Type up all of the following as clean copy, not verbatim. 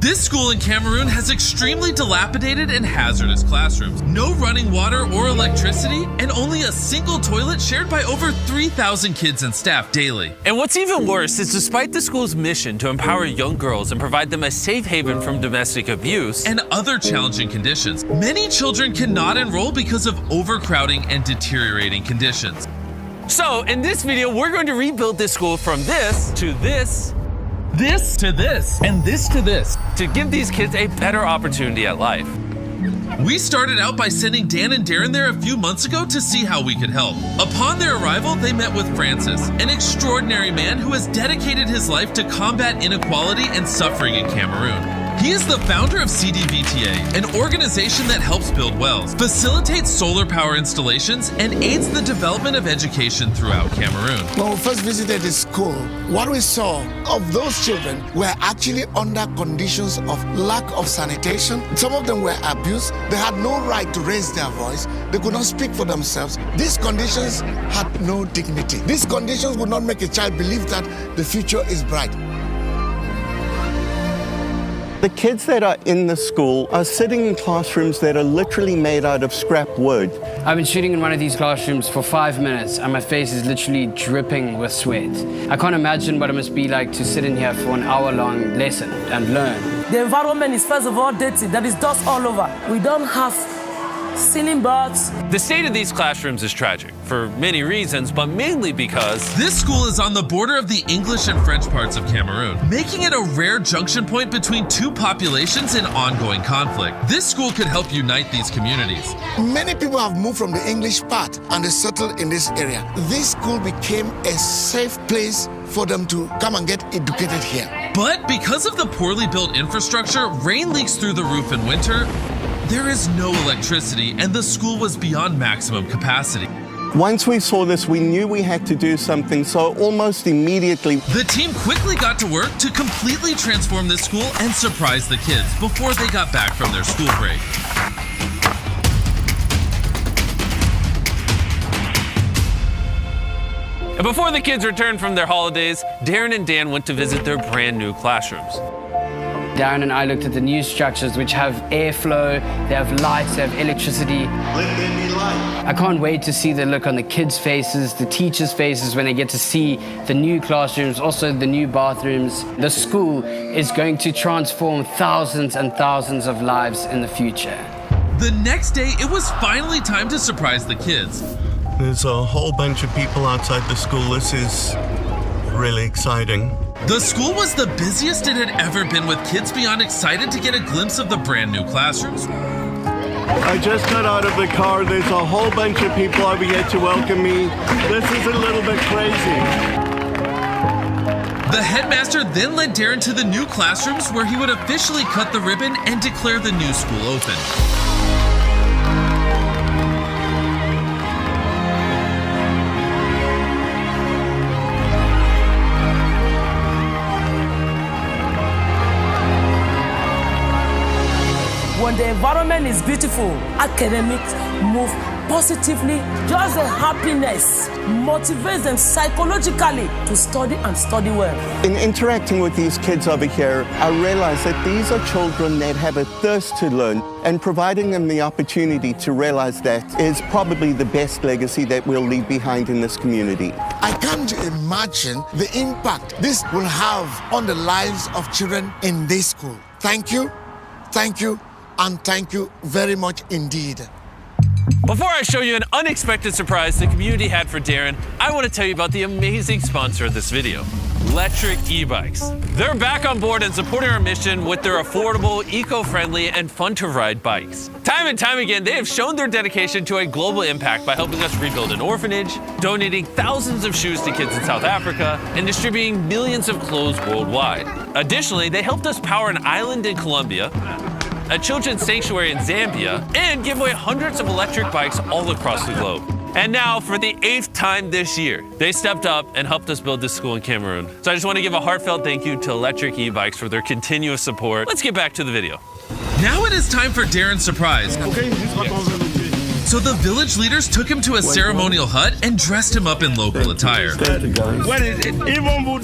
This school in Cameroon has extremely dilapidated and hazardous classrooms, no running water or electricity, and only a single toilet shared by over 3,000 kids and staff daily. And what's even worse is despite the school's mission to empower young girls and provide them a safe haven from domestic abuse and other challenging conditions, many children cannot enroll because of overcrowding and deteriorating conditions. So in this video, we're going to rebuild this school from this to this, this to this, and this to this, to give these kids a better opportunity at life. We started out by sending Dan and Darren there a few months ago to see how we could help. Upon their arrival, they met with Francis, an extraordinary man who has dedicated his life to combat inequality and suffering in Cameroon. He is the founder of CDVTA, an organization that helps build wells, facilitates solar power installations, and aids the development of education throughout Cameroon. When we first visited the school, what we saw of those children were actually under conditions of lack of sanitation. Some of them were abused. They had no right to raise their voice. They could not speak for themselves. These conditions had no dignity. These conditions would not make a child believe that the future is bright. The kids that are in the school are sitting in classrooms that are literally made out of scrap wood. I've been sitting in one of these classrooms for 5 minutes and my face is literally dripping with sweat. I can't imagine what it must be like to sit in here for an hour-long lesson and learn. The environment is first of all dirty. There is dust all over. We don't have ceiling boards. The state of these classrooms is tragic for many reasons, but mainly because this school is on the border of the English and French parts of Cameroon, making it a rare junction point between two populations in ongoing conflict. This school could help unite these communities. Many people have moved from the English part and they settled in this area. This school became a safe place for them to come and get educated here. But because of the poorly built infrastructure, rain leaks through the roof in winter. There is no electricity, and the school was beyond maximum capacity. Once we saw this, we knew we had to do something, so almost immediately, the team quickly got to work to completely transform this school and surprise the kids before they got back from their school break. And before the kids returned from their holidays, Darren and Dan went to visit their brand new classrooms. Darren and I looked at the new structures which have airflow, they have lights, they have electricity. I can't wait to see the look on the kids' faces, the teachers' faces when they get to see the new classrooms, also the new bathrooms. The school is going to transform thousands and thousands of lives in the future. The next day, it was finally time to surprise the kids. There's a whole bunch of people outside the school. This is really exciting. The school was the busiest it had ever been, with kids beyond excited to get a glimpse of the brand new classrooms. I just got out of the car. There's a whole bunch of people over here to welcome me. This is a little bit crazy. The headmaster then led Darren to the new classrooms where he would officially cut the ribbon and declare the new school open. When the environment is beautiful, academics move positively. Just the happiness motivates them psychologically to study and study well. In interacting with these kids over here, I realized that these are children that have a thirst to learn, and providing them the opportunity to realize that is probably the best legacy that we'll leave behind in this community. I can't imagine the impact this will have on the lives of children in this school. Thank you, and thank you very much indeed. Before I show you an unexpected surprise the community had for Darren, I want to tell you about the amazing sponsor of this video, electric e-bikes. They're back on board and supporting our mission with their affordable, eco-friendly, and fun-to-ride bikes. Time and time again, they have shown their dedication to a global impact by helping us rebuild an orphanage, donating thousands of shoes to kids in South Africa, and distributing millions of clothes worldwide. Additionally, they helped us power an island in Colombia, a children's sanctuary in Zambia, and give away hundreds of electric bikes all across the globe. And now, for the 8th time this year, they stepped up and helped us build this school in Cameroon. So I just want to give a heartfelt thank you to Electric E-Bikes for their continuous support. Let's get back to the video. Now it is time for Darren's surprise. Okay, So the village leaders took him to a ceremonial hut and dressed him up in local attire.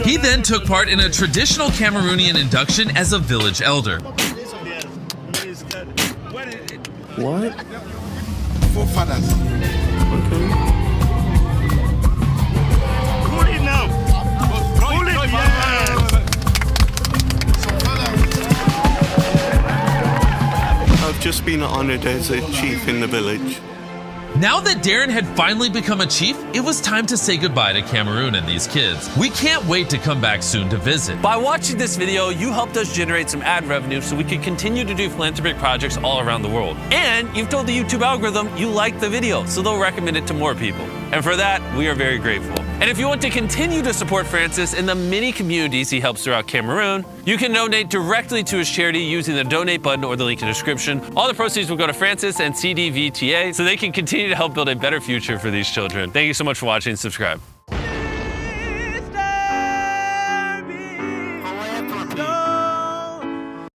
He then took part in a traditional Cameroonian induction as a village elder. What? Forefathers. Okay. Pull it now. Pull it, yes. I've just been honored as a chief in the village. Now that Darren had finally become a chief, it was time to say goodbye to Cameroon and these kids. We can't wait to come back soon to visit. By watching this video, you helped us generate some ad revenue so we can continue to do philanthropic projects all around the world. And you've told the YouTube algorithm you like the video, so they'll recommend it to more people. And for that, we are very grateful. And if you want to continue to support Francis in the many communities he helps throughout Cameroon, you can donate directly to his charity using the donate button or the link in the description. All the proceeds will go to Francis and CDVTA so they can continue to help build a better future for these children. Thank you so much for watching and subscribe.